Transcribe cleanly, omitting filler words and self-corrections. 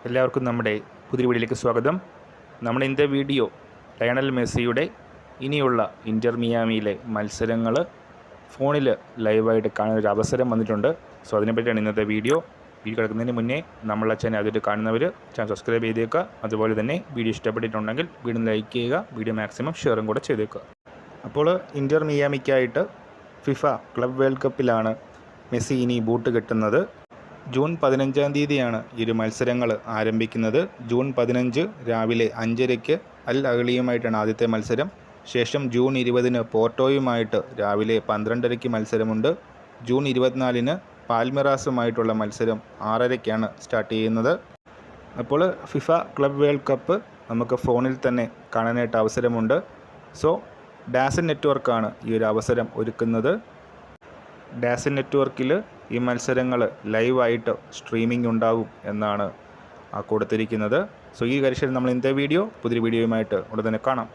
എല്ലാവർക്കും നമ്മുടെ പുതിയ വീഡിയോയിലേക്ക് സ്വാഗതം. നമ്മുടെ ഇന്നത്തെ വീഡിയോ ലയണൽ മെസ്സിയുടെ ഇനിയുള്ള ഇൻ്റർ മിയാമിയിലെ മത്സരങ്ങൾ ഫോണിൽ ലൈവായിട്ട് കാണാൻ ഒരു അവസരം വന്നിട്ടുണ്ട്. സോ അതിനെപ്പറ്റിയാണ് ഇന്നത്തെ വീഡിയോ കിടക്കുന്നതിന് മുന്നേ നമ്മളെ ചാനൽ ആദ്യമായിട്ട് കാണുന്നവർ ചാനൽ സബ്സ്ക്രൈബ് ചെയ്തേക്കുക. അതുപോലെ തന്നെ വീഡിയോ ഇഷ്ടപ്പെട്ടിട്ടുണ്ടെങ്കിൽ വീഡിയോ ലൈക്ക് ചെയ്യുക, വീഡിയോ മാക്സിമം ഷെയറും കൂടെ ചെയ്തേക്കുക. അപ്പോൾ ഇൻ്റർ മിയാമിക്കായിട്ട് ഫിഫ ക്ലബ് വേൾഡ് കപ്പിലാണ് മെസ്സി ഇനി ബൂട്ട് കെട്ടുന്നത്. ജൂൺ 15-ാം തീയതിയാണ് ഈ മത്സരങ്ങൾ ആരംഭിക്കുന്നത്. ജൂൺ 15 രാവിലെ 5:30 അൽ അഹ്ലിയുമായിട്ടാണ് ആദ്യത്തെ മത്സരം. ശേഷം ജൂൺ 20 പോർട്ടോയുമായിട്ട് രാവിലെ 12:30 മത്സരമുണ്ട്. ജൂൺ 24 പാൽമിറാസുമായിട്ടുള്ള മത്സരം 6:30 സ്റ്റാർട്ട് ചെയ്യുന്നത്. അപ്പോൾ ഫിഫ ക്ലബ് വേൾഡ് കപ്പ് നമുക്ക് ഫോണിൽ തന്നെ കാണാനായിട്ട് അവസരമുണ്ട്. സോ ഡാസൻ നെറ്റ്വർക്കാണ് ഈ ഒരു അവസരം ഒരുക്കുന്നത്. ഡാസൻ നെറ്റ്വർക്കിൽ ഈ മത്സരങ്ങൾ ലൈവായിട്ട് സ്ട്രീമിംഗ് ഉണ്ടാകും എന്നാണ് കൊടുത്തിരിക്കുന്നത്. സോ ഈ കാര്യത്തിൽ നമ്മൾ ഇന്നത്തെ പുതിയ വീഡിയോയുമായിട്ട് ഉടൻ തന്നെ കാണാം.